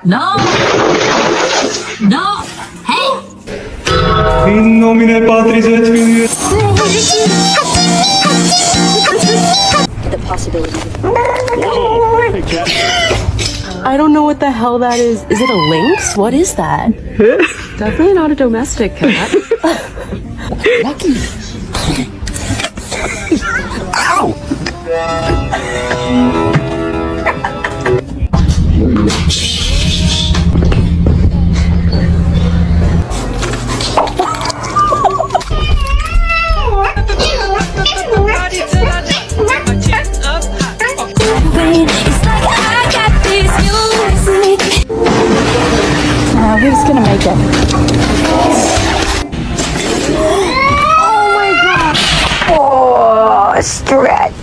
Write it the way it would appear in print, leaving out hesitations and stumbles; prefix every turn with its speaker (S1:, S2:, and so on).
S1: No! No! Hey!
S2: In nomine Patris et Filii.
S3: The possibility.
S4: I don't know what the hell that is. Is it a lynx? What is that? Definitely not a domestic cat.
S3: Lucky.
S4: Who's gonna make it?
S3: Oh, stretch.